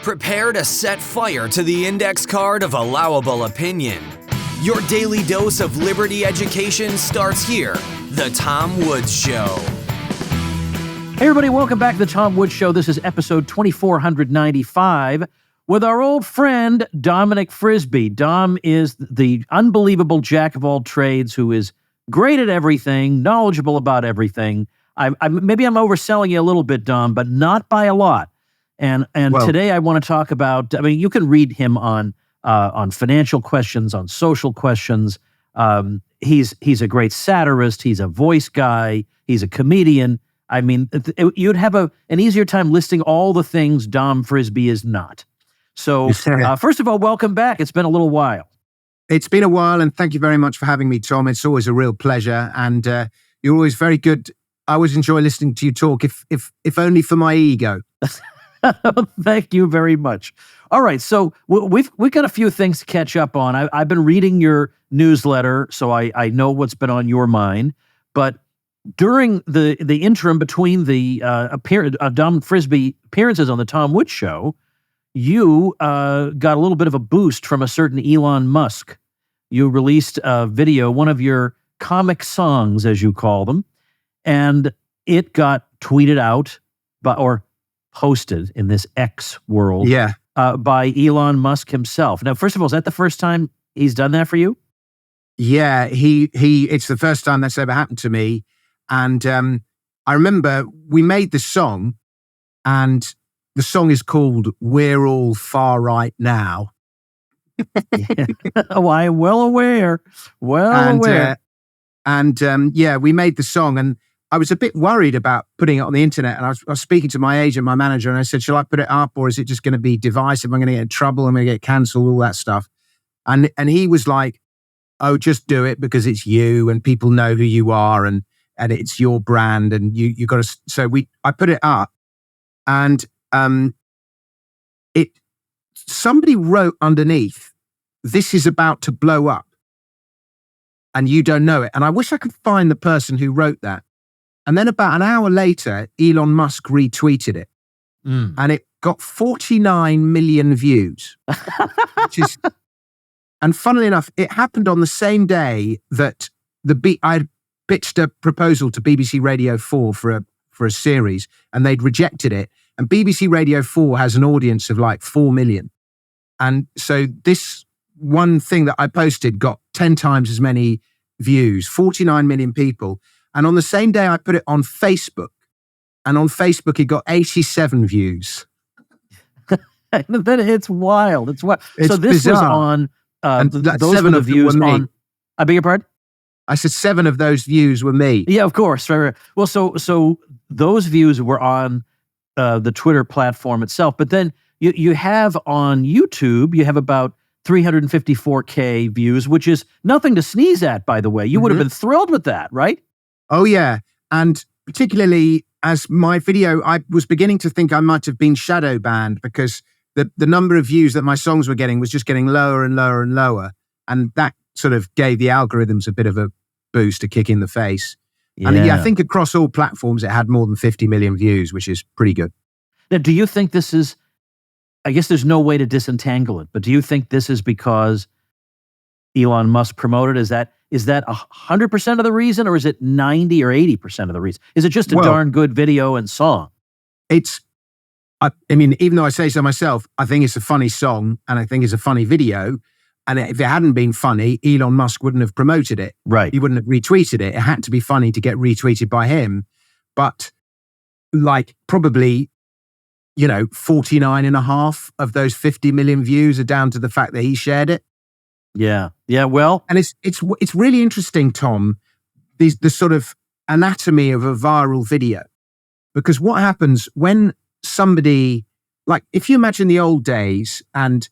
Prepare to set fire to the index card of allowable opinion. Your daily dose of liberty education starts here. The Tom Woods Show. Hey everybody, welcome back to the Tom Woods Show. This is episode 2495 with our old friend Dominic Frisby. Dom is the unbelievable jack of all trades who is great at everything, knowledgeable about everything. Maybe I'm overselling you a little bit, Dom, but not by a lot. And today I want to talk about, you can read him on financial questions, on social questions. He's a great satirist. He's a voice guy. He's a comedian. You'd have an easier time listing all the things Dom Frisby is not. So first of all, welcome back. It's been a little while. It's been a while, and thank you very much for having me, Tom. It's always a real pleasure, and you're always very good. I always enjoy listening to you talk, if only for my ego. Thank you very much. All right, so we've got a few things to catch up on. I've been reading your newsletter, so I know what's been on your mind. But during the interim between the Dom Frisby appearances on the Tom Woods Show, you got a little bit of a boost from a certain Elon Musk. You released a video, one of your comic songs, as you call them, and it got tweeted out or posted in this X world by Elon Musk himself. Now, first of all, is that the first time he's done that for you? Yeah, it's the first time that's ever happened to me. And I remember we made the song, and the song is called We're All Far Right Now. Oh, I'm well aware. We made the song, and I was a bit worried about putting it on the internet. And I was speaking to my agent, my manager, and I said, shall I put it up, or is it just going to be divisive? I'm going to get in trouble. I'm going to get cancelled, all that stuff. And he was like, oh, just do it because it's you and people know who you are and it's your brand and you got to. So I put it up, and somebody wrote underneath, "This is about to blow up, and you don't know it." And I wish I could find the person who wrote that. And then about an hour later, Elon Musk retweeted it, and it got 49 million views, and funnily enough, it happened on the same day that I pitched a proposal to BBC Radio 4 for a series, and they'd rejected it. And BBC Radio 4 has an audience of like 4 million. And so this one thing that I posted got 10 times as many views, 49 million people. And on the same day, I put it on Facebook. And on Facebook, it got 87 views. It's wild. It's wild. It's so this bizarre. Was on, those 7 were the of views them were me. on, I beg your pardon? I said 7 of those views were me. Yeah, of course. Right. Well, so those views were on the Twitter platform itself. But then you have on YouTube, you have about 354K views, which is nothing to sneeze at, by the way. You would have been thrilled with that, right? Oh, yeah. And particularly as my video, I was beginning to think I might have been shadow banned because the number of views that my songs were getting was just getting lower and lower and lower. And that sort of gave the algorithms a bit of a boost, a kick in the face. Yeah. And I think across all platforms, it had more than 50 million views, which is pretty good. Now, do you think this is, I guess there's no way to disentangle it, but do you think this is because Elon Musk promoted? Is that 100% of the reason, or is it 90 or 80% of the reason? Is it just a darn good video and song? Even though I say so myself, I think it's a funny song and I think it's a funny video. And if it hadn't been funny, Elon Musk wouldn't have promoted it. Right. He wouldn't have retweeted it. It had to be funny to get retweeted by him. But probably, 49 and a half of those 50 million views are down to the fact that he shared it. Yeah. Yeah. Well, and it's really interesting, Tom, the sort of anatomy of a viral video, because what happens when somebody, like, if you imagine the old days and,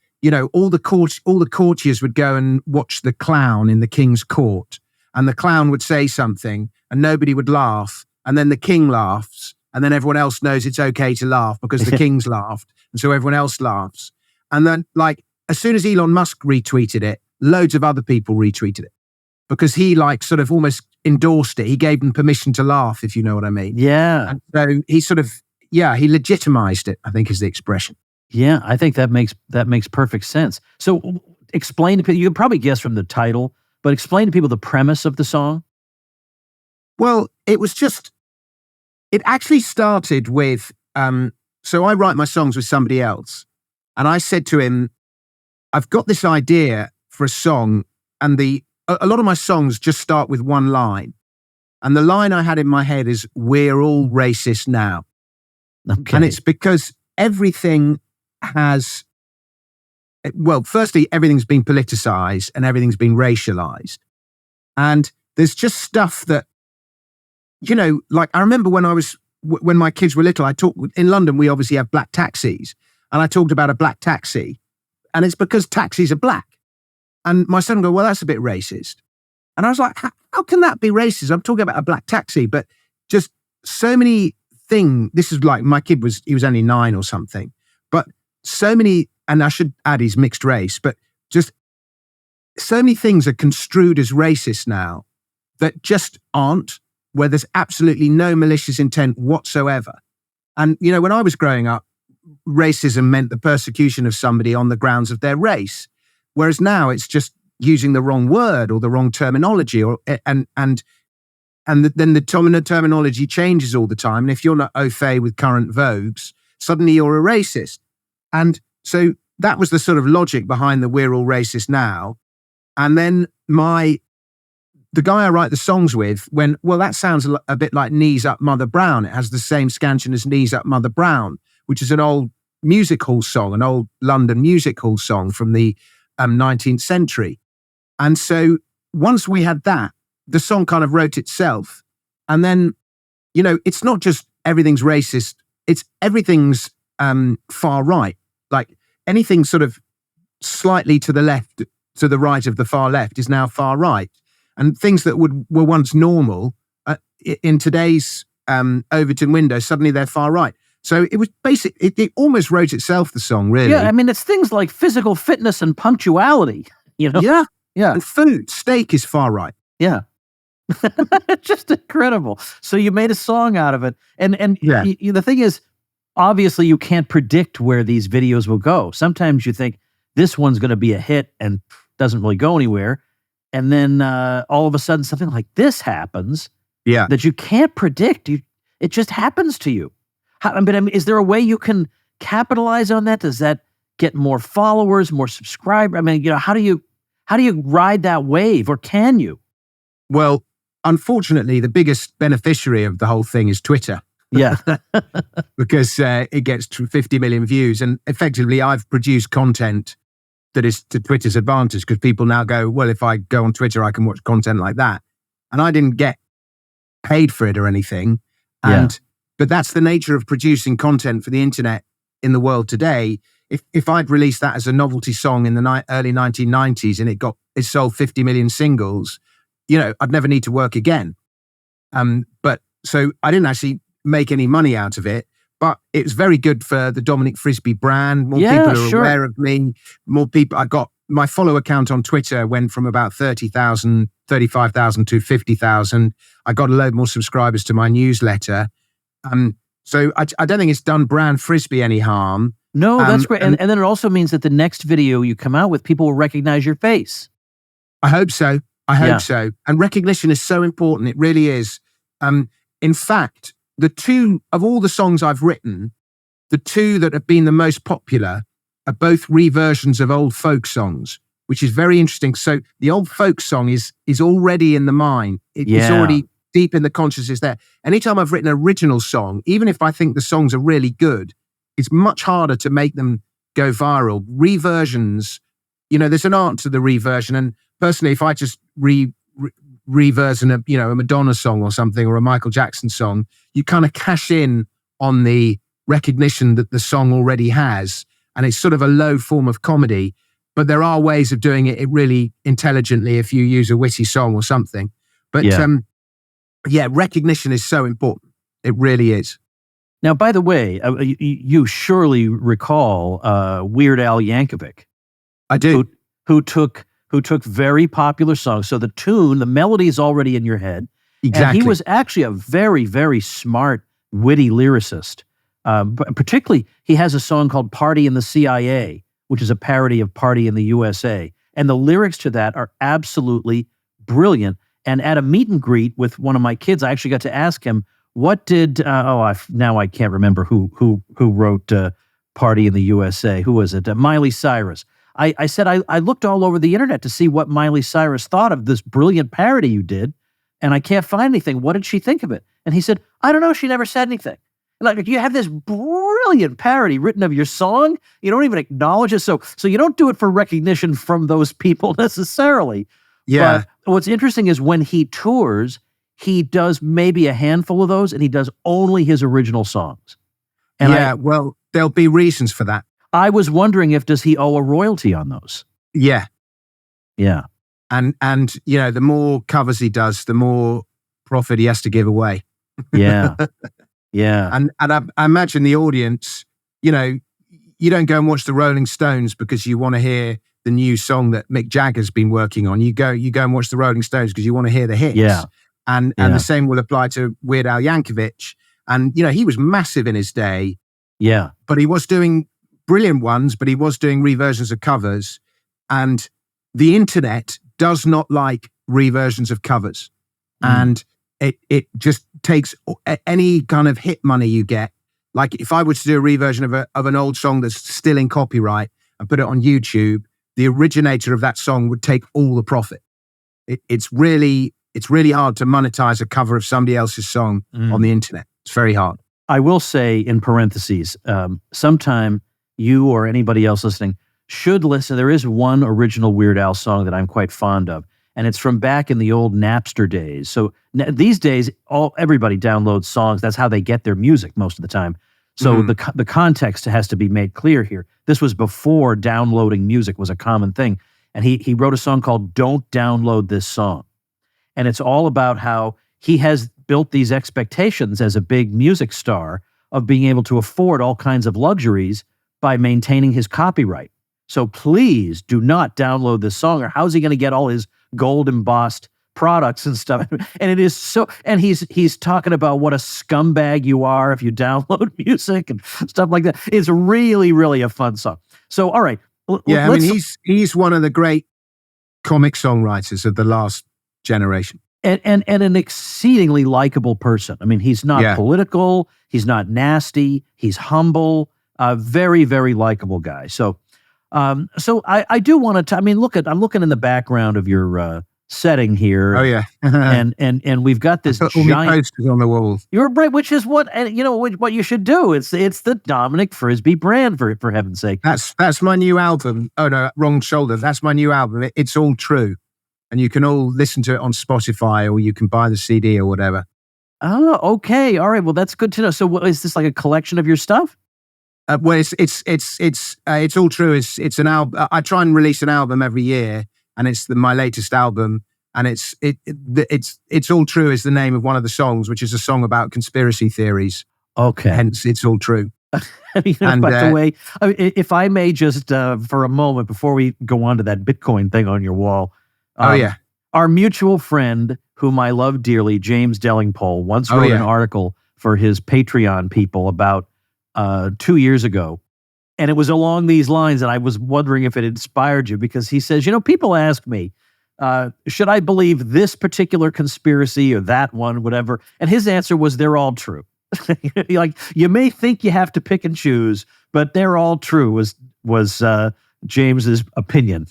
all the courtiers would go and watch the clown in the king's court, and the clown would say something and nobody would laugh. And then the king laughs, and then everyone else knows it's okay to laugh because the king's laughed. And so everyone else laughs. And then, as soon as Elon Musk retweeted it, loads of other people retweeted it because he sort of almost endorsed it. He gave them permission to laugh, if you know what I mean. Yeah. And so he sort of, he legitimized it, I think is the expression. Yeah, I think that makes perfect sense. So explain to people, you can probably guess from the title, but explain to people the premise of the song. Well, it actually started with, so I write my songs with somebody else. And I said to him, I've got this idea for a song, and a lot of my songs just start with one line. And the line I had in my head is, "We're all racist now." Okay. And it's because everything has, well, firstly, everything's been politicized and everything's been racialized. And there's just stuff that, like I remember when my kids were little, in London, we obviously have black taxis. And I talked about a black taxi. And it's because taxis are black. And my son would go, "Well, that's a bit racist." And I was like, how can that be racist? I'm talking about a black taxi, but just so many things. This is like, my kid he was only 9 or something, but so many, and I should add he's mixed race, but just so many things are construed as racist now that just aren't, where there's absolutely no malicious intent whatsoever. And, when I was growing up, racism meant the persecution of somebody on the grounds of their race. Whereas now it's just using the wrong word or the wrong terminology, and then the terminology changes all the time. And if you're not au fait with current vogues, suddenly you're a racist. And so that was the sort of logic behind the "We're all racist now." And then the guy I write the songs with went, "Well, that sounds a bit like Knees Up Mother Brown. It has the same scansion as Knees Up Mother Brown," which is an old music hall song, an old London music hall song from the 19th century. And so once we had that, the song kind of wrote itself. And then, it's not just everything's racist, it's everything's far right. Like anything sort of slightly to the left, to the right of the far left is now far right. And things that were once normal in today's Overton window, suddenly they're far right. So it was it almost wrote itself, the song, really. Yeah, I mean, it's things like physical fitness and punctuality, Yeah. Yeah. And food, steak is far right. Yeah. It's just incredible. So you made a song out of it. And Yeah. The thing is, obviously you can't predict where these videos will go. Sometimes you think this one's going to be a hit and doesn't really go anywhere. And then all of a sudden something like this happens that you can't predict. It just happens to you. Is there a way you can capitalize on that? Does that get more followers, more subscribers? How do you ride that wave, or can you? Well, unfortunately, the biggest beneficiary of the whole thing is Twitter. Yeah. Because it gets 50 million views. And effectively, I've produced content that is to Twitter's advantage, because people now go, "Well, if I go on Twitter, I can watch content like that." And I didn't get paid for it or anything. But that's the nature of producing content for the internet in the world today. If I'd released that as a novelty song in the early 1990s and it sold 50 million singles, I'd never need to work again. But so I didn't actually make any money out of it, but it was very good for the Dominic Frisby brand. More people are aware of me. More people. My follower count on Twitter went from about 30,000, 35,000 to 50,000. I got a load more subscribers to my newsletter. So I don't think it's done brand Frisby any harm. No, that's great. And then it also means that the next video you come out with, people will recognize your face. I hope so. I hope so. And recognition is so important. It really is. In fact, the two of all the songs I've written, the two that have been the most popular are both reversions of old folk songs, which is very interesting. So the old folk song is already in the mind. It's already deep in the consciousness there. Anytime I've written an original song, even if I think the songs are really good, it's much harder to make them go viral. Reversions, there's an art to the reversion. And personally, if I just reversion a Madonna song or something, or a Michael Jackson song, you kind of cash in on the recognition that the song already has. And it's sort of a low form of comedy, but there are ways of doing it really intelligently if you use a witty song or something. But recognition is so important. It really is. Now, by the way, you surely recall Weird Al Yankovic. I do. Who took very popular songs. So the tune, the melody is already in your head. Exactly. And he was actually a very, very smart, witty lyricist. But particularly, he has a song called Party in the CIA, which is a parody of Party in the USA. And the lyrics to that are absolutely brilliant. And at a meet and greet with one of my kids, I actually got to ask him, what did, now I can't remember who wrote Party in the USA. Who was it? Miley Cyrus. I said, I looked all over the internet to see what Miley Cyrus thought of this brilliant parody you did, and I can't find anything. What did she think of it? And he said, I don't know. She never said anything. Like, you have this brilliant parody written of your song. You don't even acknowledge it. So you don't do it for recognition from those people necessarily. Yeah. But what's interesting is when he tours, he does maybe a handful of those, and he does only his original songs. And well, there'll be reasons for that. I was wondering does he owe a royalty on those? Yeah. Yeah. And the more covers he does, the more profit he has to give away. Yeah. Yeah. And I imagine the audience, you don't go and watch the Rolling Stones because you want to hear the new song that Mick Jagger's been working on. You go and watch the Rolling Stones because you want to hear the hits. Yeah. And the same will apply to Weird Al Yankovic. And, he was massive in his day. Yeah. But he was doing brilliant ones, but he was doing reversions of covers. And the internet does not like reversions of covers. And it just takes any kind of hit money you get. Like if I were to do a reversion of an old song that's still in copyright and put it on YouTube, the originator of that song would take all the profit. It's really hard to monetize a cover of somebody else's song on the internet. It's very hard. I will say in parentheses, sometime you or anybody else listening should listen. There is one original Weird Al song that I'm quite fond of, and it's from back in the old Napster days. So these days, everybody downloads songs. That's how they get their music most of the time. So the context has to be made clear here. This was before downloading music was a common thing. And he wrote a song called Don't Download This Song. And it's all about how he has built these expectations as a big music star of being able to afford all kinds of luxuries by maintaining his copyright. So please do not download this song, or how's he going to get all his gold embossed products and stuff? And it is so, and he's talking about what a scumbag you are if you download music and stuff like that. It's really, really a fun song. So, all right. Yeah, I mean, he's one of the great comic songwriters of the last generation. And an exceedingly likable person. I mean, he's not political. He's not nasty. He's humble. Very, very likable guy. So I do want to. I mean, I'm looking in the background of your setting here. Oh yeah, and we've got this giant posters on the wall. You're right, which is what what you should do. It's the Dominic Frisby brand for heaven's sake. That's my new album. Oh no, wrong shoulder. That's my new album. It's all true. And you can all listen to it on Spotify, or you can buy the CD or whatever. Oh, okay. All right. Well, that's good to know. So is this like a collection of your stuff? Well, it's all true. It's an album. I try and release an album every year, and it's my latest album. And it's all true is the name of one of the songs, which is a song about conspiracy theories. Okay. Hence, it's all true. By the way, if I may just for a moment before we go on to that Bitcoin thing on your wall. Our mutual friend, whom I love dearly, James Dellingpole, once wrote an article for his Patreon people about 2 years ago. And it was along these lines, and I was wondering if it inspired you, because he says, people ask me, should I believe this particular conspiracy or that one, whatever? And his answer was, they're all true. Like, you may think you have to pick and choose, but they're all true, was James's opinion.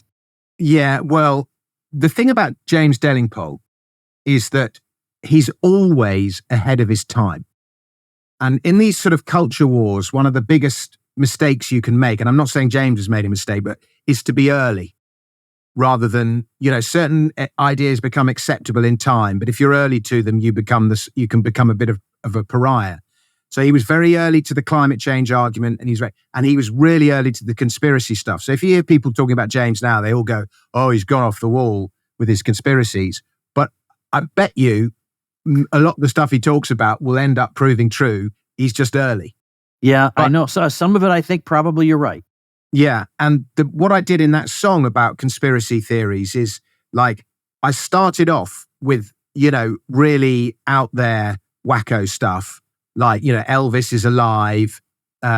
Yeah, well, the thing about James Dellingpole is that he's always ahead of his time. And in these sort of culture wars, one of the biggest mistakes you can make, and I'm not saying James has made a mistake, but is to be early rather than, certain ideas become acceptable in time. But if you're early to them, you can become a bit of a pariah. So he was very early to the climate change argument, and he was really early to the conspiracy stuff. So if you hear people talking about James now, they all go, "Oh, he's gone off the wall with his conspiracies." But I bet you a lot of the stuff he talks about will end up proving true. He's just early. Yeah, I know. So some of it, I think probably you're right. Yeah, and what I did in that song about conspiracy theories is, like, I started off with, really out there wacko stuff. Like, Elvis is alive,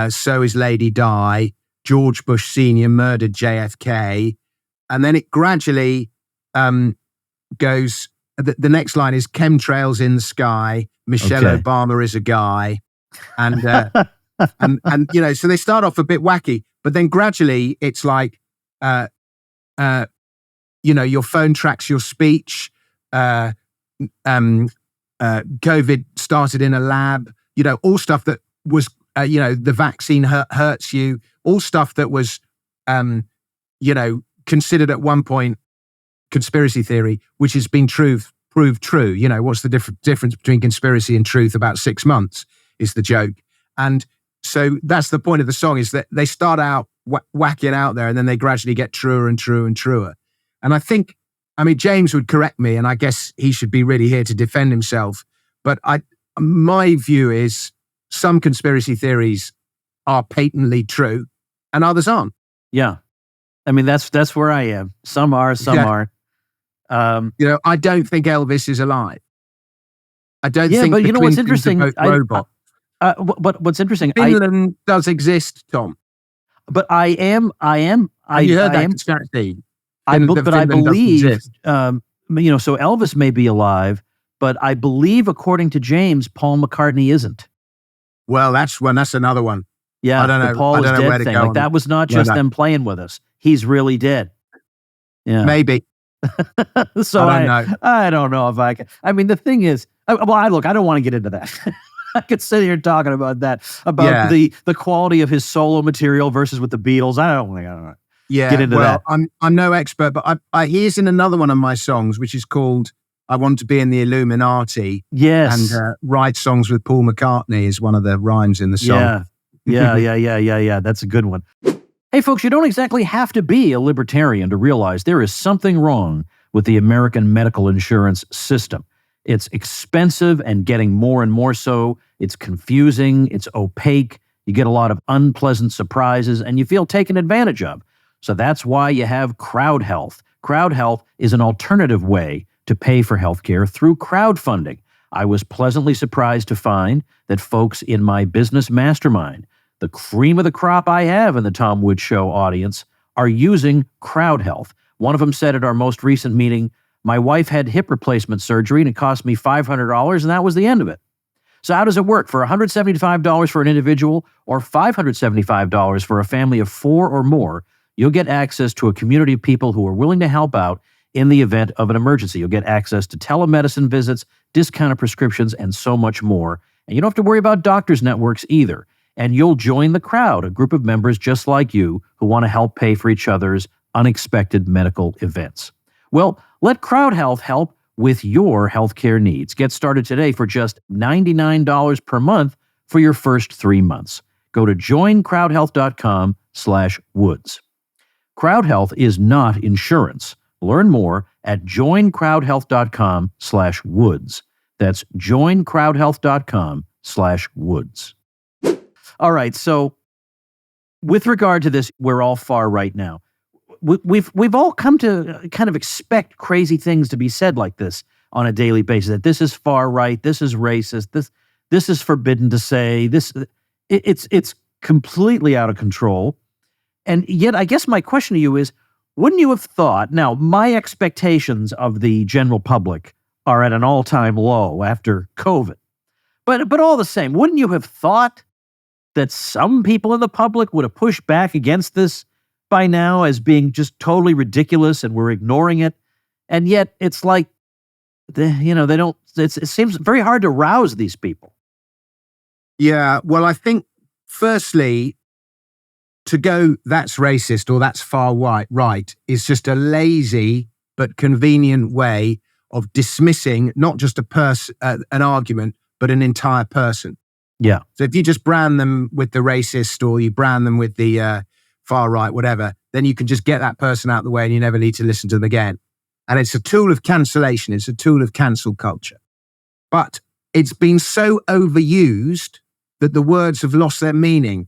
so is Lady Di. George Bush Sr. murdered JFK. And then it gradually goes, the next line is chemtrails in the sky. Michelle Obama is a guy. And, and you know, so they start off a bit wacky, but then gradually it's like, you know, your phone tracks your speech. COVID started in a lab, you know, all stuff that was, you know, the vaccine hurts you, all stuff that was, you know, considered at one point conspiracy theory, which has been proved true. You know, what's the difference between conspiracy and truth? About 6 months is the joke. And so that's the point of the song, is that they start out whacking out there and then they gradually get truer and truer and truer. And I think, I mean, James would correct me, and I guess he should be really here to defend himself. But my view is some conspiracy theories are patently true and others aren't. Yeah. I mean, that's where I am. Some are, some aren't. You know, I don't think Elvis is alive. I don't think but you know what's interesting? Robot. But what's interesting? Finland does exist, Tom. But I am. You heard that conspiracy? But I believe, you know, so Elvis may be alive, but I believe, according to James, Paul McCartney isn't. Well, that's another one. Yeah, I don't know. Paul is dead thing. Like, that was not just them playing with us. He's really dead. Yeah, maybe. So I don't know if I can. I mean, the thing is, I don't want to get into that. I could sit here talking about that, about the quality of his solo material versus with the Beatles. I don't know. Get into that. I'm no expert, but he's in another one of my songs, which is called "I Want to Be in the Illuminati." Yes, and "Write Songs with Paul McCartney" is one of the rhymes in the song. Yeah. That's a good one. Hey, folks, you don't exactly have to be a libertarian to realize there is something wrong with the American medical insurance system. It's expensive and getting more and more so. It's confusing. It's opaque. You get a lot of unpleasant surprises, and you feel taken advantage of. So that's why you have Crowd Health. Crowd Health is an alternative way to pay for healthcare through crowdfunding. I was pleasantly surprised to find that folks in my business mastermind, the cream of the crop I have in the Tom Woods Show audience, are using Crowd Health. One of them said at our most recent meeting, "My wife had hip replacement surgery and it cost me $500 and that was the end of it." So how does it work? For $175 for an individual or $575 for a family of 4 or more, you'll get access to a community of people who are willing to help out in the event of an emergency. You'll get access to telemedicine visits, discounted prescriptions, and so much more. And you don't have to worry about doctors' networks either. And you'll join the crowd, a group of members just like you who want to help pay for each other's unexpected medical events. Well, let Crowd Health help with your healthcare needs. Get started today for just $99 per month for your first 3 months. Go to joincrowdhealth.com/woods. Crowd Health is not insurance. Learn more at joincrowdhealth.com/woods. That's joincrowdhealth.com/woods. All right, so with regard to this, we're all far right now. We've all come to kind of expect crazy things to be said like this on a daily basis. That this is far right, this is racist, this is forbidden to say. It's completely out of control. And yet, I guess my question to you is, wouldn't you have thought? Now, my expectations of the general public are at an all-time low after COVID, but all the same, wouldn't you have thought that some people in the public would have pushed back against this by now as being just totally ridiculous and we're ignoring it? And yet it's like, they don't, it seems very hard to rouse these people. Yeah, well, I think firstly, to go, that's racist or that's far right is just a lazy but convenient way of dismissing not just an argument, but an entire person. Yeah. So if you just brand them with the racist or you brand them with the far right, whatever, then you can just get that person out of the way and you never need to listen to them again. And it's a tool of cancellation. It's a tool of cancel culture. But it's been so overused that the words have lost their meaning.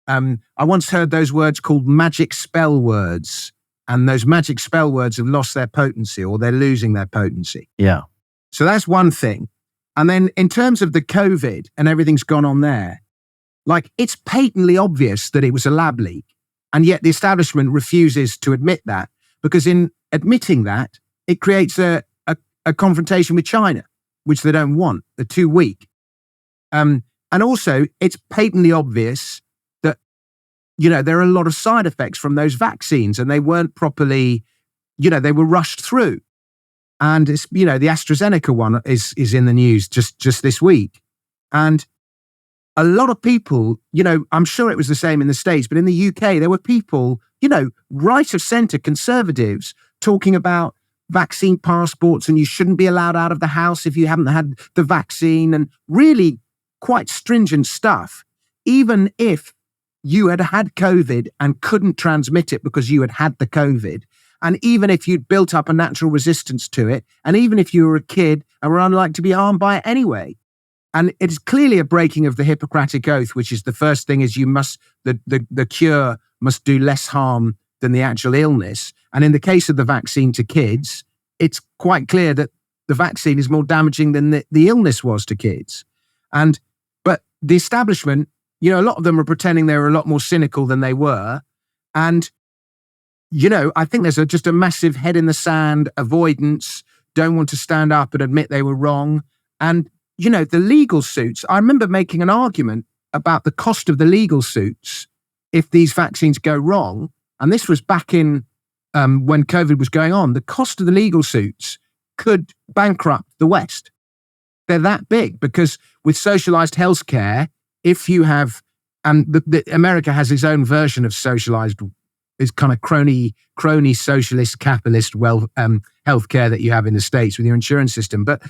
I once heard those words called magic spell words, and those magic spell words have lost their potency or they're losing their potency. Yeah. So that's one thing. And then in terms of the COVID and everything's gone on there, Like, it's patently obvious that it was a lab leak. And yet the establishment refuses to admit that, because in admitting that, it creates a confrontation with China, which they don't want. They're too weak. And also, it's patently obvious that, there are a lot of side effects from those vaccines, and they weren't properly, they were rushed through. And it's, the AstraZeneca one is in the news just this week. And a lot of people, I'm sure it was the same in the States, but in the UK, there were people, right of centre conservatives talking about vaccine passports, and you shouldn't be allowed out of the house if you haven't had the vaccine, and really quite stringent stuff. Even if you had had COVID and couldn't transmit it because you had had the COVID, and even if you'd built up a natural resistance to it, and even if you were a kid and were unlikely to be harmed by it anyway. And it's clearly a breaking of the Hippocratic Oath, which is the first thing is the cure must do less harm than the actual illness. And in the case of the vaccine to kids, it's quite clear that the vaccine is more damaging than the illness was to kids. But the establishment, a lot of them are pretending they were a lot more cynical than they were. And, I think there's just a massive head in the sand, avoidance, don't want to stand up and admit they were wrong. And the legal suits, I remember making an argument about the cost of the legal suits if these vaccines go wrong. And this was back in when COVID was going on. The cost of the legal suits could bankrupt the West. They're that big because with socialized healthcare, if you have, and America has its own version of socialized, is kind of crony socialist capitalist healthcare that you have in the States with your insurance system. But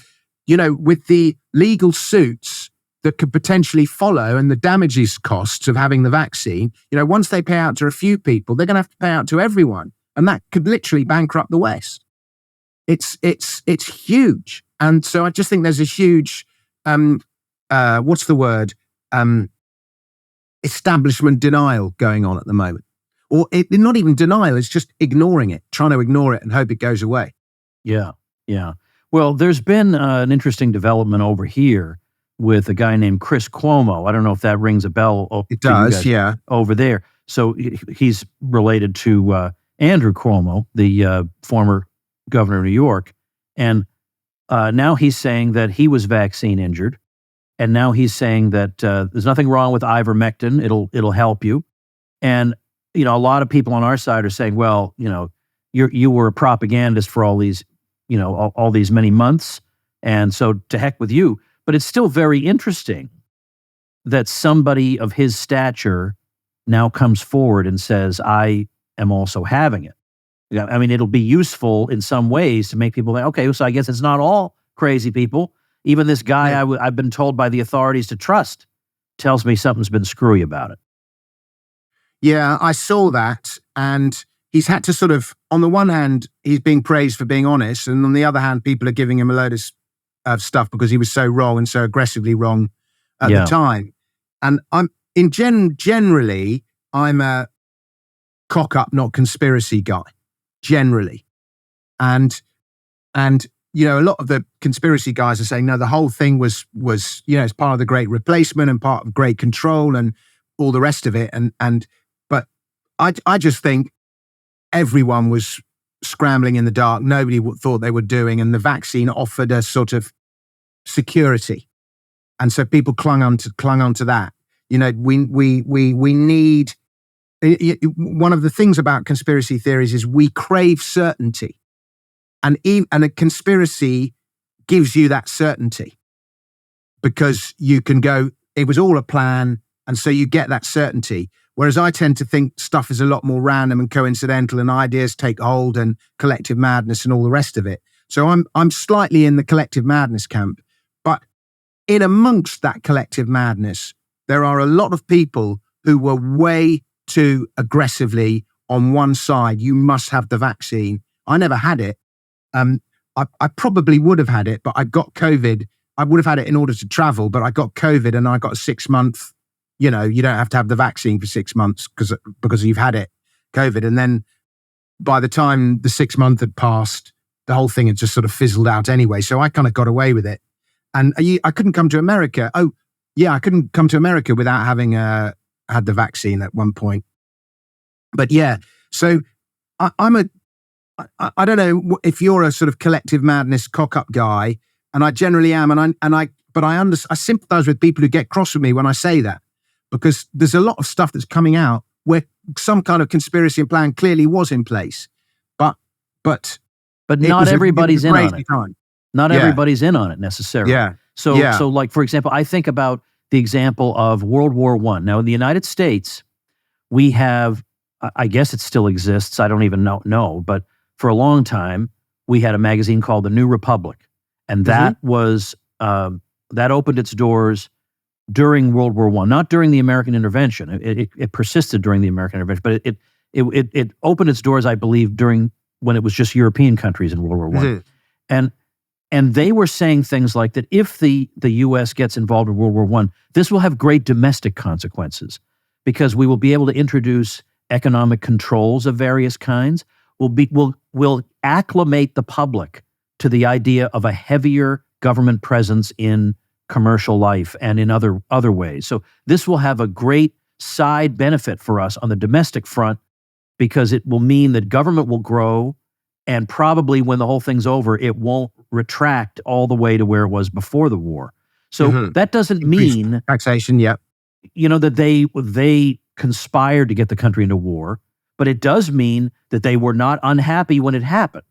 with the legal suits that could potentially follow and the damages costs of having the vaccine, once they pay out to a few people, they're going to have to pay out to everyone. And that could literally bankrupt the West. It's huge. And so I just think there's a huge, establishment denial going on at the moment. Or not even denial, it's just ignoring it, trying to ignore it and hope it goes away. Yeah. Well, there's been an interesting development over here with a guy named Chris Cuomo. I don't know if that rings a bell. It does, yeah. Over there. So he's related to Andrew Cuomo, the former governor of New York. And now he's saying that he was vaccine injured. And now he's saying that there's nothing wrong with ivermectin. It'll help you. And, a lot of people on our side are saying, well, you were a propagandist for all these, all these many months. And so to heck with you. But it's still very interesting that somebody of his stature now comes forward and says, I am also having it. I mean, it'll be useful in some ways to make people think, okay, so I guess it's not all crazy people. Even this guy I've been told by the authorities to trust tells me something's been screwy about it. Yeah, I saw that. And he's had to sort of, on the one hand, he's being praised for being honest. And on the other hand, people are giving him a load of stuff because he was so wrong and so aggressively wrong at the time. And generally, I'm a cock up, not conspiracy guy, generally. And a lot of the conspiracy guys are saying, no, the whole thing was it's part of the Great Replacement and part of Great Control and all the rest of it. But I just think everyone was scrambling in the dark. Nobody thought they were doing, and the vaccine offered a sort of security. And so people clung on to that. We need, one of the things about conspiracy theories is we crave certainty. And a conspiracy gives you that certainty because you can go, it was all a plan. And so you get that certainty. Whereas I tend to think stuff is a lot more random and coincidental and ideas take hold and collective madness and all the rest of it. So I'm slightly in the collective madness camp. But in amongst that collective madness, there are a lot of people who were way too aggressively on one side. You must have the vaccine. I never had it. I probably would have had it, but I got COVID. I would have had it in order to travel, but I got COVID and I got a 6 month, you don't have to have the vaccine for 6 months because you've had it, COVID. And then by the time the 6 month had passed, the whole thing had just sort of fizzled out anyway. So I kind of got away with it. And I couldn't come to America. Oh, Yeah, I couldn't come to America without having had the vaccine at one point. But yeah, so I don't know if you're a sort of collective madness cock-up guy, and I generally am, but I sympathize with people who get cross with me when I say that, because there's a lot of stuff that's coming out where some kind of conspiracy and plan clearly was in place, but not everybody's in on it. Time. Not everybody's in on it necessarily. Yeah. So like, for example, I think about the example of World War I. Now, in the United States, we have, I guess it still exists, I don't even know, but for a long time, we had a magazine called The New Republic. And that was, that opened its doors during World War I, not during the American intervention. It persisted during the American intervention, but it opened its doors, I believe, during when it was just European countries in World War I. And they were saying things like that if the U.S. gets involved in World War I, this will have great domestic consequences because we will be able to introduce economic controls of various kinds. We'll acclimate the public to the idea of a heavier government presence in commercial life and in other ways. So this will have a great side benefit for us on the domestic front because it will mean that government will grow, and probably when the whole thing's over, it won't retract all the way to where it was before the war. So that doesn't mean taxation, that they conspired to get the country into war, but it does mean that they were not unhappy when it happened.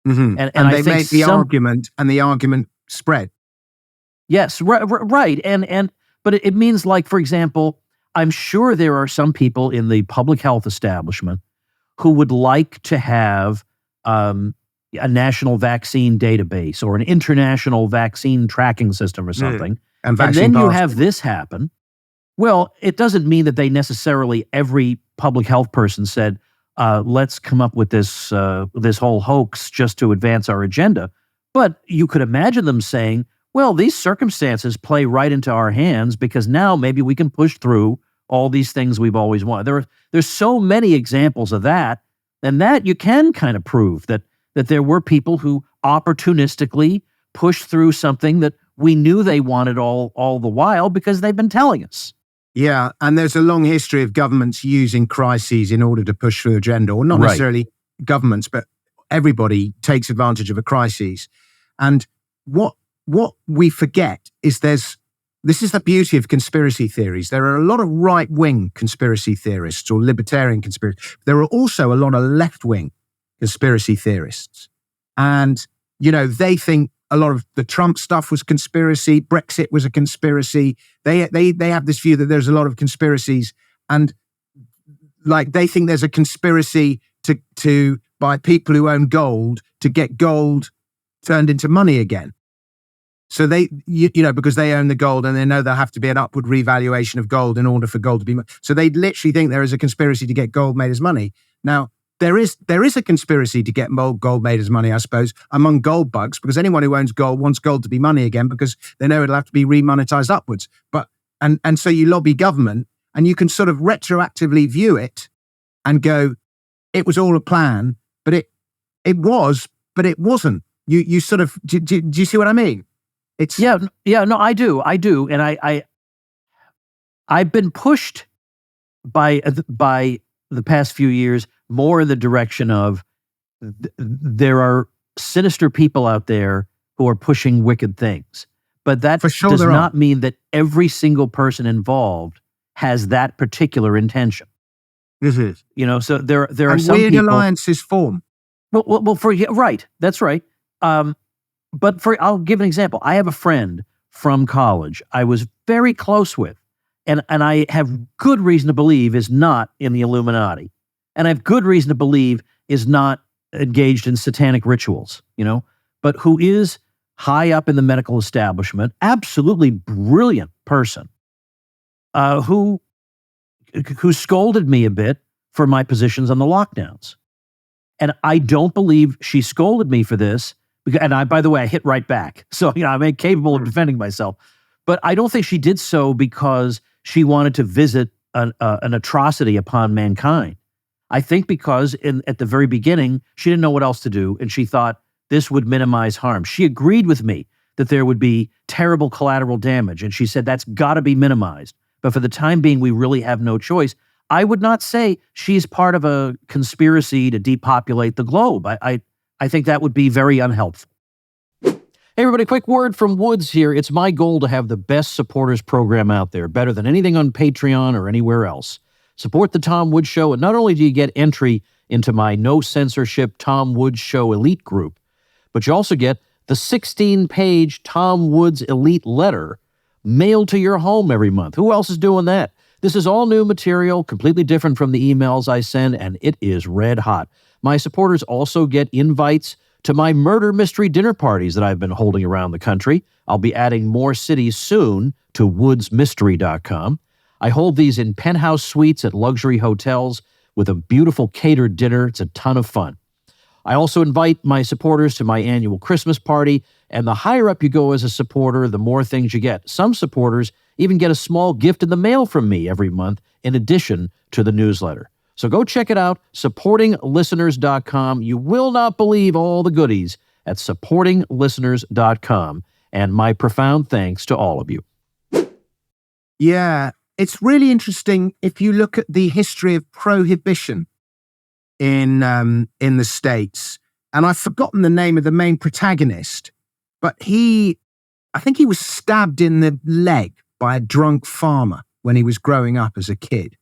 And they made the argument, and the argument spread. Yes, right. But it means, like, for example, I'm sure there are some people in the public health establishment who would like to have a national vaccine database or an international vaccine tracking system or something. And then you have this happen. Well, it doesn't mean that they necessarily, every public health person said, let's come up with this whole hoax just to advance our agenda. But you could imagine them saying, well, these circumstances play right into our hands because now maybe we can push through all these things we've always wanted. There's so many examples of that, and that you can kind of prove that there were people who opportunistically pushed through something that we knew they wanted all the while because they've been telling us. Yeah, and there's a long history of governments using crises in order to push through agenda, or not necessarily governments, but everybody takes advantage of a crisis. And what we forget is this is the beauty of conspiracy theories. There are a lot of right-wing conspiracy theorists or libertarian conspiracy. There are also a lot of left-wing conspiracy theorists. And, they think a lot of the Trump stuff was conspiracy. Brexit was a conspiracy. They have this view that there's a lot of conspiracies, and like they think there's a conspiracy to by people who own gold to get gold turned into money again. So they, because they own the gold and they know there'll have to be an upward revaluation of gold in order for gold to be. So they literally think there is a conspiracy to get gold made as money. Now, there is a conspiracy to get gold made as money, I suppose, among gold bugs, because anyone who owns gold wants gold to be money again because they know it'll have to be remonetized upwards. But and so you lobby government, and you can sort of retroactively view it and go, it was all a plan, but it was, but it wasn't. You sort of do you see what I mean? It's no, I do, and I've been pushed by the past few years more in the direction of there are sinister people out there who are pushing wicked things, but that does not mean that every single person involved has that particular intention. So there are and some weird people, alliances form. Well, right, that's right. But I'll give an example. I have a friend from college I was very close with, and I have good reason to believe is not in the Illuminati. And I have good reason to believe is not engaged in satanic rituals, but who is high up in the medical establishment, absolutely brilliant person, who scolded me a bit for my positions on the lockdowns. And I don't believe she scolded me for this. And by the way, I hit right back. So, I'm incapable of defending myself. But I don't think she did so because she wanted to visit an atrocity upon mankind. I think because at the very beginning, she didn't know what else to do, and she thought this would minimize harm. She agreed with me that there would be terrible collateral damage. And she said that's got to be minimized. But for the time being, we really have no choice. I would not say she's part of a conspiracy to depopulate the globe. I think that would be very unhelpful. Hey, everybody, quick word from Woods here. It's my goal to have the best supporters program out there, better than anything on Patreon or anywhere else. Support the Tom Woods Show, and not only do you get entry into my no censorship Tom Woods Show elite group, but you also get the 16-page Tom Woods elite letter mailed to your home every month. Who else is doing that? This is all new material, completely different from the emails I send, and it is red hot. My supporters also get invites to my murder mystery dinner parties that I've been holding around the country. I'll be adding more cities soon to woodsmystery.com. I hold these in penthouse suites at luxury hotels with a beautiful catered dinner. It's a ton of fun. I also invite my supporters to my annual Christmas party, and the higher up you go as a supporter, the more things you get. Some supporters even get a small gift in the mail from me every month in addition to the newsletter. So go check it out, supportinglisteners.com. You will not believe all the goodies at supportinglisteners.com. And my profound thanks to all of you. Yeah, it's really interesting if you look at the history of prohibition in the States. And I've forgotten the name of the main protagonist, but I think he was stabbed in the leg by a drunk farmer when he was growing up as a kid.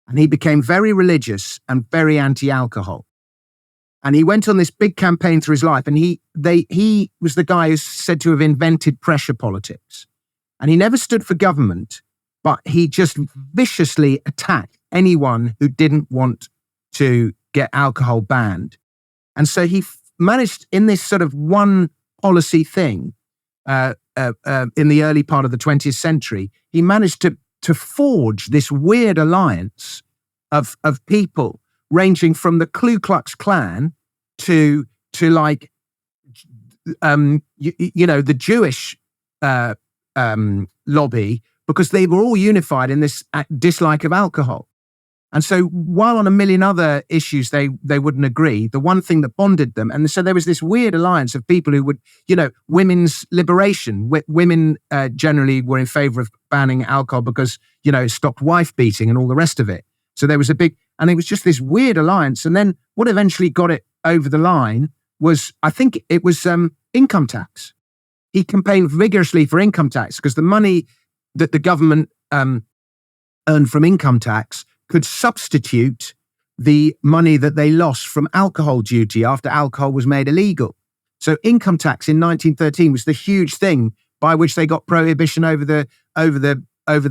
And he became very religious and very anti-alcohol. And he went on this big campaign through his life. And he was the guy who's said to have invented pressure politics. And he never stood for government, but he just viciously attacked anyone who didn't want to get alcohol banned. And so he managed in this sort of one policy thing in the early part of the 20th century, he managed to forge this weird alliance of people ranging from the Ku Klux Klan to like, the Jewish lobby, because they were all unified in this dislike of alcohol. And so while on a million other issues they wouldn't agree, the one thing that bonded them, and so there was this weird alliance of people who would, women's liberation. Women generally were in favor of banning alcohol because, it stopped wife beating and all the rest of it. So there was and it was just this weird alliance. And then what eventually got it over the line was, I think it was income tax. He campaigned vigorously for income tax because the money that the government earned from income tax could substitute the money that they lost from alcohol duty after alcohol was made illegal. So income tax in 1913 was the huge thing by which they got prohibition over the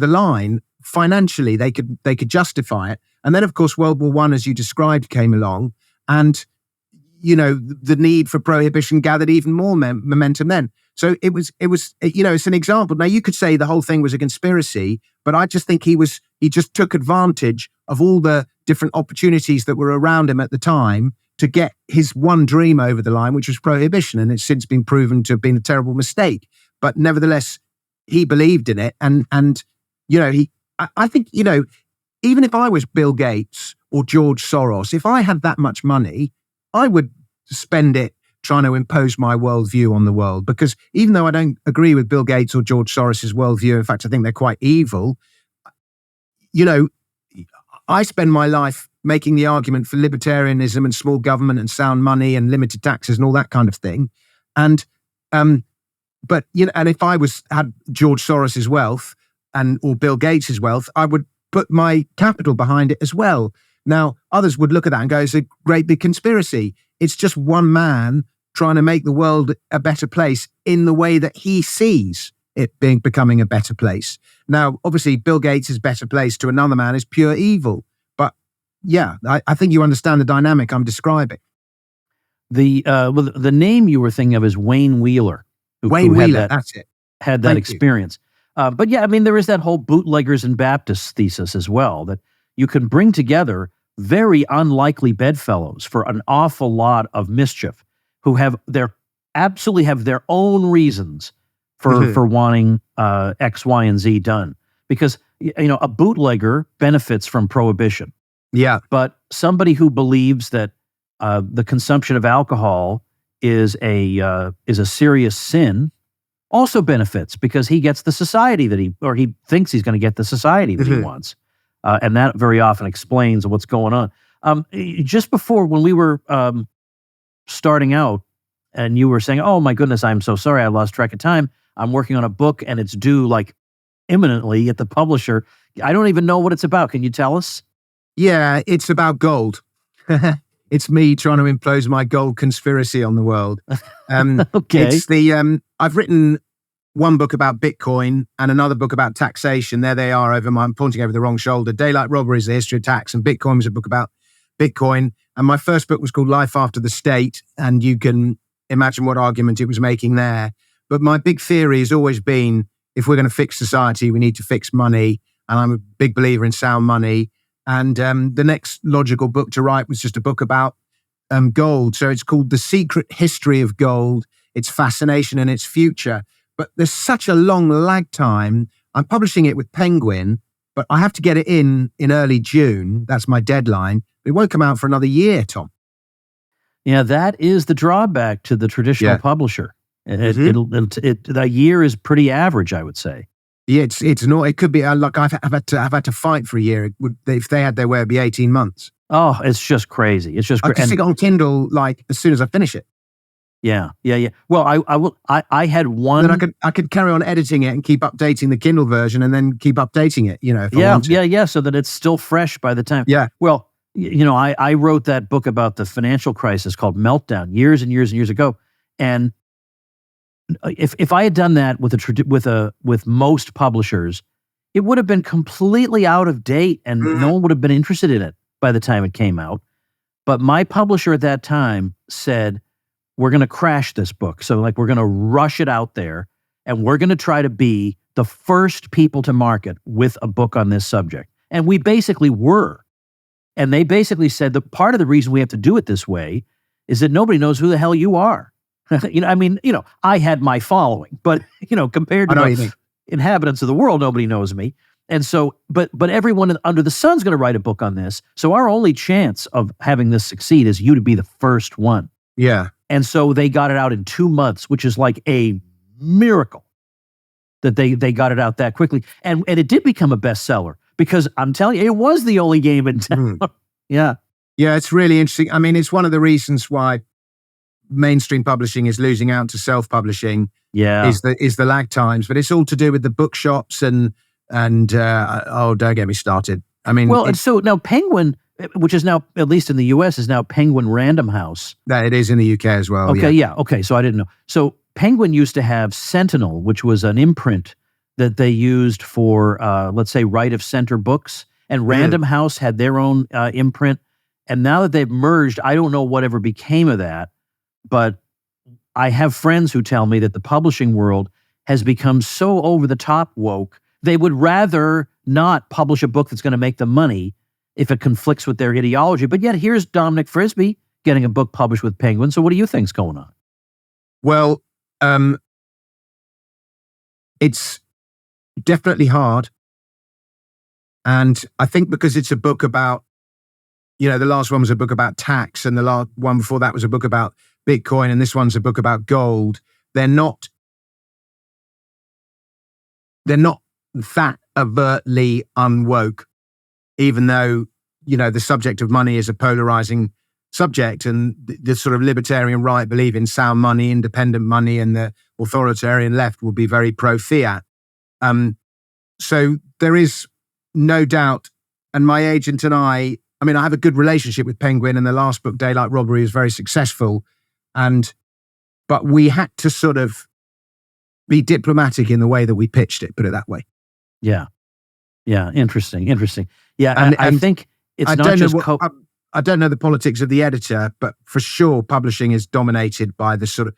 line. Financially, they could justify it. And then, of course, World War I, as you described, came along, and the need for prohibition gathered even more momentum then. So it's an example. Now, you could say the whole thing was a conspiracy, but I just think he just took advantage of all the different opportunities that were around him at the time to get his one dream over the line, which was prohibition. And it's since been proven to have been a terrible mistake. But nevertheless, he believed in it. And I think, even if I was Bill Gates or George Soros, if I had that much money, I would spend it trying to impose my worldview on the world. Because even though I don't agree with Bill Gates or George Soros's worldview, in fact, I think they're quite evil, I spend my life making the argument for libertarianism and small government and sound money and limited taxes and all that kind of thing. And, and if I had George Soros's wealth or Bill Gates's wealth, I would put my capital behind it as well. Now, others would look at that and go, it's a great big conspiracy. It's just one man trying to make the world a better place in the way that he sees it becoming a better place. Now, obviously, Bill Gates' better place to another man is pure evil. But yeah, I think you understand the dynamic I'm describing. The name you were thinking of is Wayne Wheeler. Wayne Wheeler, that's it. Had that experience. But yeah, I mean, there is that whole bootleggers and Baptists thesis as well, that you can bring together very unlikely bedfellows for an awful lot of mischief who absolutely have their own reasons for wanting X, Y, and Z done. Because, a bootlegger benefits from prohibition. Yeah. But somebody who believes that the consumption of alcohol is a serious sin, also benefits because he gets the society that he thinks he's going to get the society that he wants. And that very often explains what's going on. Just before, when we were starting out, and you were saying, oh my goodness, I'm so sorry, I lost track of time. I'm working on a book and it's due like imminently at the publisher. I don't even know what it's about. Can you tell us? Yeah, it's about gold. It's me trying to impose my gold conspiracy on the world. Okay. It's I've written one book about Bitcoin and another book about taxation. There they are I'm pointing over the wrong shoulder. Daylight Robbery is the history of tax, and Bitcoin was a book about Bitcoin. And my first book was called Life After the State, and you can imagine what argument it was making there. But my big theory has always been, if we're going to fix society, we need to fix money. And I'm a big believer in sound money. And the next logical book to write was just a book about gold. So it's called The Secret History of Gold, Its Fascination and Its Future. But there's such a long lag time. I'm publishing it with Penguin, but I have to get it in early June. That's my deadline. It won't come out for another year, Tom. Yeah, that is the drawback to the traditional publisher. The year is pretty average, I would say. Yeah, it's not. It could be like I've had to fight for a year. If they had their way, it'd be 18 months. Oh, it's just crazy. It's just I can stick it on Kindle like as soon as I finish it. Yeah. Well, I had one. Then I could carry on editing it and keep updating the Kindle version, and then keep updating it. If I want to. So that it's still fresh by the time. Yeah. Well, I wrote that book about the financial crisis called Meltdown years and years and years ago, and if I had done that with most publishers, it would have been completely out of date, and no one would have been interested in it by the time it came out. But my publisher at that time said, we're going to crash this book. So we're going to rush it out there, and we're going to try to be the first people to market with a book on this subject. And we basically were. And they basically said that part of the reason we have to do it this way is that nobody knows who the hell you are. I had my following, but, compared to the inhabitants of the world, nobody knows me. And so, but everyone under the sun's going to write a book on this. So our only chance of having this succeed is you to be the first one. Yeah. And so they got it out in 2 months, which is like a miracle that they got it out that quickly. And it did become a bestseller because I'm telling you, it was the only game in town. Yeah. Yeah, it's really interesting. I mean, it's one of the reasons why mainstream publishing is losing out to self-publishing. Yeah. Is the lag times, but it's all to do with the bookshops and don't get me started. I mean, and so now Penguin, which is now, at least in the US, is now Penguin Random House. That it is in the UK as well. Okay, yeah. Okay, so I didn't know. So Penguin used to have Sentinel, which was an imprint that they used for, let's say, right of center books, and Random House had their own imprint. And now that they've merged, I don't know whatever became of that, but I have friends who tell me that the publishing world has become so over the top woke, they would rather not publish a book that's going to make them money if it conflicts with their ideology. But yet here's Dominic Frisby getting a book published with Penguin. So what do you think's going on? Well, it's definitely hard. And I think because it's a book about, the last one was a book about tax, and the last one before that was a book about Bitcoin, and this one's a book about gold. They're not that overtly unwoke, even though, the subject of money is a polarizing subject, and the sort of libertarian right believe in sound money, independent money, and the authoritarian left will be very pro-fiat. So there is no doubt, and my agent and I have a good relationship with Penguin, and the last book, Daylight Robbery, is very successful. But we had to sort of be diplomatic in the way that we pitched it, put it that way. Yeah. Yeah. Interesting. Yeah. And I think it's not just... I don't know the politics of the editor, but for sure, publishing is dominated by the sort of,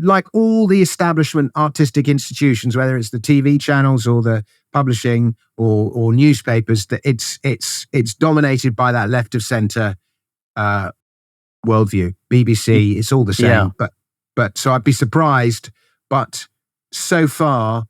like all the establishment artistic institutions, whether it's the TV channels or the publishing or newspapers, that it's dominated by that left of center worldview. BBC, it's all the same. Yeah. But so I'd be surprised, but so far,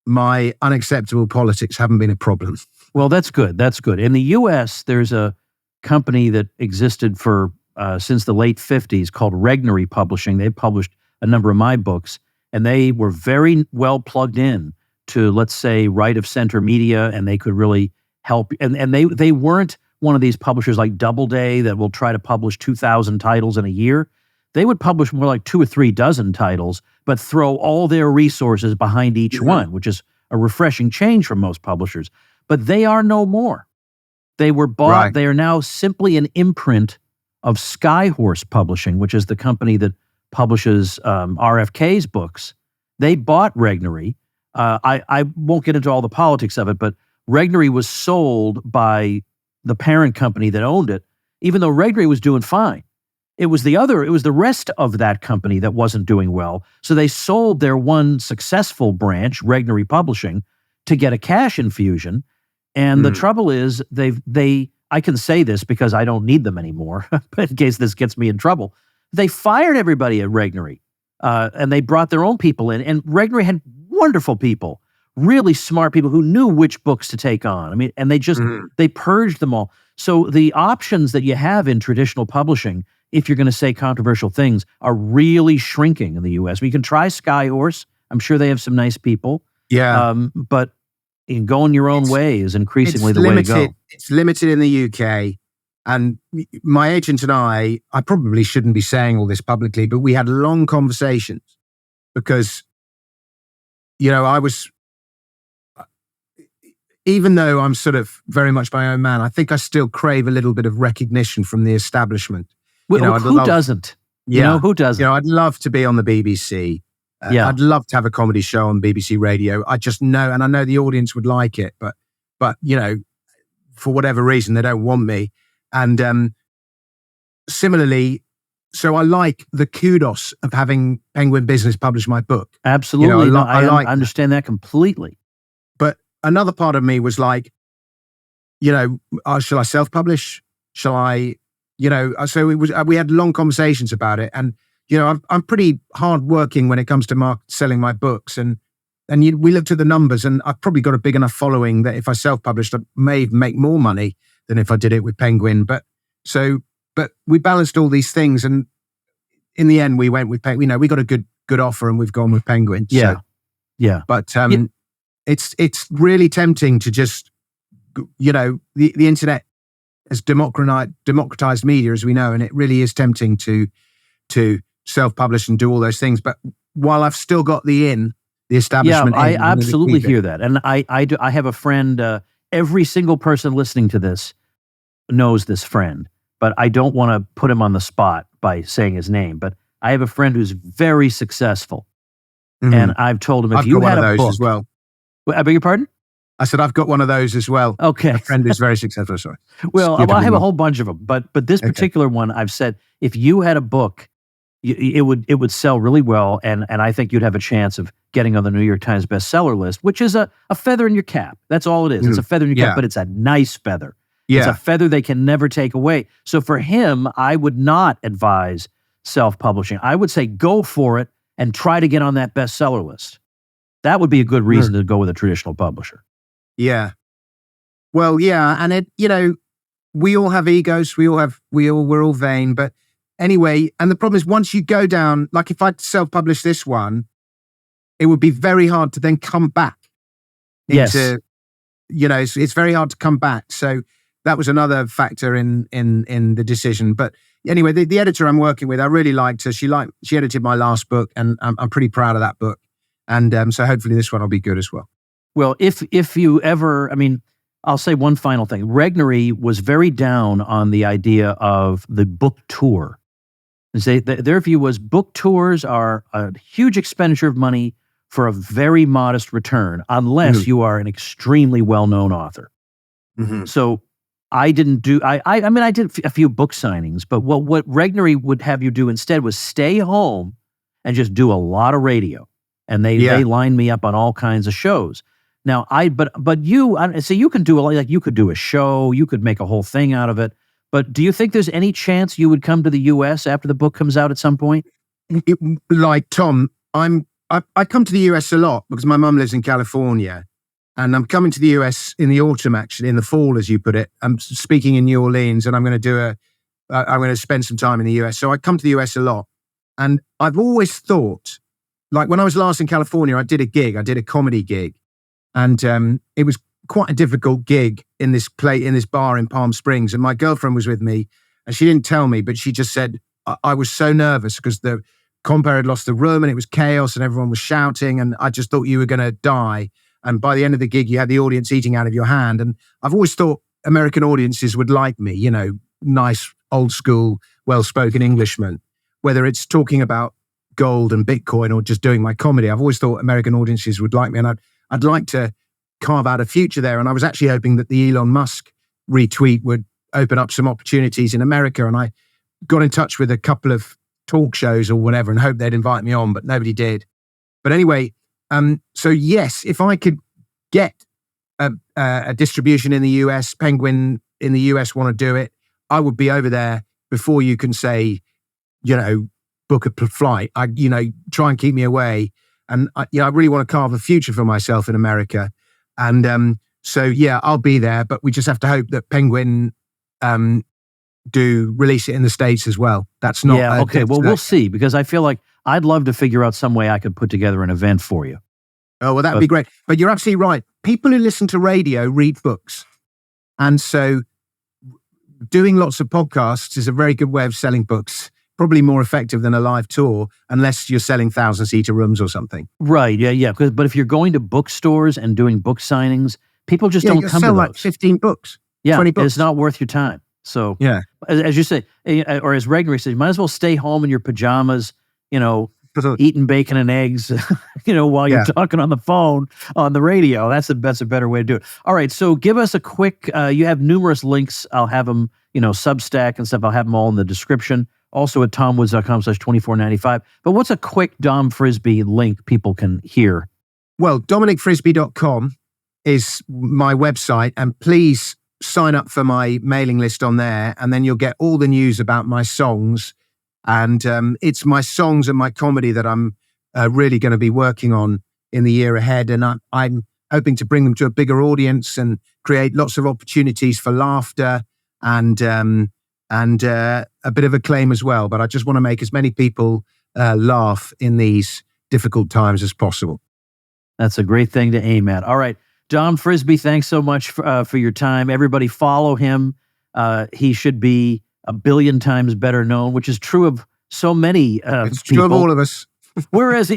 my unacceptable politics haven't been a problem. Well, that's good. In the US, there's a company that existed for since the late 50s called Regnery Publishing. They published a number of my books, and they were very well plugged in to, let's say, right of center media, and they could really help. And they weren't one of these publishers like Doubleday that will try to publish 2,000 titles in a year. They would publish more like 2 or 3 dozen titles, but throw all their resources behind each one, which is a refreshing change from most publishers. But they are no more. They were bought. Right. They are now simply an imprint of Skyhorse Publishing, which is the company that publishes RFK's books. They bought Regnery. I won't get into all the politics of it, but Regnery was sold by the parent company that owned it, even though Regnery was doing fine. It was the rest of that company that wasn't doing well. So they sold their one successful branch, Regnery Publishing, to get a cash infusion. And the trouble is, I can say this because I don't need them anymore, but in case this gets me in trouble, they fired everybody at Regnery, and they brought their own people in. And Regnery had wonderful people, really smart people who knew which books to take on. I mean, and they purged them all. So the options that you have in traditional publishing, if you're going to say controversial things, are really shrinking in the U.S. You can try Skyhorse. I'm sure they have some nice people. Yeah. But going your own way is increasingly the way to go. It's limited in the UK. And my agent and I probably shouldn't be saying all this publicly, but we had long conversations because, even though I'm sort of very much my own man, I think I still crave a little bit of recognition from the establishment. Well, who doesn't? Who doesn't? I'd love to be on the BBC. I'd love to have a comedy show on BBC Radio. I just know, and I know the audience would like it, but for whatever reason, they don't want me. And similarly, so I like the kudos of having Penguin Business publish my book. Absolutely. I understand that completely. But another part of me was like, shall I self-publish? Shall I, so it was, we had long conversations about it. And, I'm pretty hardworking when it comes to selling my books. And we looked at the numbers, and I've probably got a big enough following that if I self-published, I may make more money than if I did it with Penguin. But we balanced all these things, and in the end, we went with Penguin. We got a good offer, and we've gone with Penguin. Yeah, so. yeah. But it's really tempting to just, the internet has democratized media, as we know, and it really is tempting to self-publish and do all those things. But while I've still got the establishment, I absolutely hear that, and I have a friend. Every single person listening to this knows this friend, but I don't want to put him on the spot by saying his name. But I have a friend who's very successful, and I've told him, if you had a book as well. I beg your pardon? I said I've got one of those as well. Okay, a friend who's very successful. Sorry. Well, I have a whole bunch of them, but this particular one, I've said, if you had a book, it would sell really well, and I think you'd have a chance of getting on the New York Times bestseller list, which is a feather in your cap. That's all it is. It's a feather in your cap, but it's a nice feather. Yeah. It's a feather they can never take away. So for him, I would not advise self-publishing. I would say go for it and try to get on that bestseller list. That would be a good reason to go with a traditional publisher. Yeah. Well, yeah, and we all have egos. We're all vain, but anyway, and the problem is once you go down, like if I'd self-publish this one, it would be very hard to then come back. It's very hard to come back. So that was another factor in the decision. But anyway, the editor I'm working with, I really liked her. She edited my last book, and I'm pretty proud of that book. And so hopefully this one will be good as well. Well, if you ever, I'll say one final thing. Regnery was very down on the idea of the book tour. Their view was book tours are a huge expenditure of money for a very modest return, unless you are an extremely well-known author. So I didn't do, I did a few book signings, but what Regnery would have you do instead was stay home and just do a lot of radio. And they lined me up on all kinds of shows. Now, but you can do you could do a show, you could make a whole thing out of it. But do you think there's any chance you would come to the U.S. after the book comes out at some point? Tom, I come to the US a lot because my mum lives in California, and I'm coming to the US in the autumn, actually, in the fall, as you put it. I'm speaking in New Orleans, and I'm going to spend some time in the US. So I come to the US a lot, and I've always thought like when I was last in California, I did a comedy gig, and it was quite a difficult gig in this bar in Palm Springs. And my girlfriend was with me, and she didn't tell me, but she just said, I was so nervous because the compere had lost the room and it was chaos and everyone was shouting, and I just thought you were going to die. And by the end of the gig, you had the audience eating out of your hand. And I've always thought American audiences would like me, you know, nice, old school, well-spoken Englishman, whether it's talking about gold and Bitcoin or just doing my comedy. I've always thought American audiences would like me, and I'd like to carve out a future there. And I was actually hoping that the Elon Musk retweet would open up some opportunities in America. And I got in touch with a couple of talk shows or whatever and hoped they'd invite me on, but nobody did. But anyway, so yes, if I could get a distribution in the US, Penguin in the US want to do it, I would be over there before you can say, you know, book a flight. Try and keep me away. And I really want to carve a future for myself in America. And so, yeah, I'll be there, but we just have to hope that Penguin do release it in the States as well. That's not... Yeah, okay. Well, we'll see, because I feel like I'd love to figure out some way I could put together an event for you. Oh, well, that would be great. But you're absolutely right. People who listen to radio read books. And so doing lots of podcasts is a very good way of selling books. Probably more effective than a live tour, unless you're selling 1,000-seater rooms or something. Right, yeah. But if you're going to bookstores and doing book signings, people just don't come to those. Like 15 books, 20 books. It's not worth your time. So, yeah, as you say, or as Gregory says, you might as well stay home in your pajamas, eating bacon and eggs, while you're talking on the phone, on the radio. That's a better way to do it. All right, so give us a quick, you have numerous links. I'll have them, Substack and stuff. I'll have them all in the description. Also at tomwoods.com/2495. But what's a quick Dom Frisby link people can hear? Well, DominicFrisby.com is my website, and please sign up for my mailing list on there, and then you'll get all the news about my songs. And it's my songs and my comedy that I'm really going to be working on in the year ahead. And I'm hoping to bring them to a bigger audience and create lots of opportunities for laughter and a bit of acclaim as well. But I just want to make as many people laugh in these difficult times as possible. That's a great thing to aim at. All right. Dom Frisby, thanks so much for your time. Everybody follow him. He should be a billion times better known, which is true of so many it's people. True of all of us. Whereas,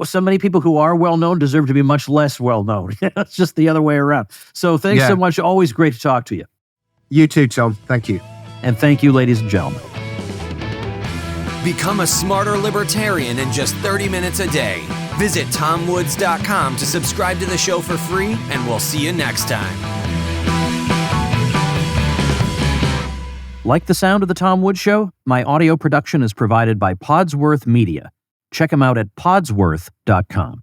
so many people who are well-known deserve to be much less well-known. It's just the other way around. So thanks so much. Always great to talk to you. You too, Tom. Thank you. And thank you, ladies and gentlemen. Become a smarter libertarian in just 30 minutes a day. Visit TomWoods.com to subscribe to the show for free, and we'll see you next time. Like the sound of The Tom Woods Show? My audio production is provided by Podsworth Media. Check them out at podsworth.com.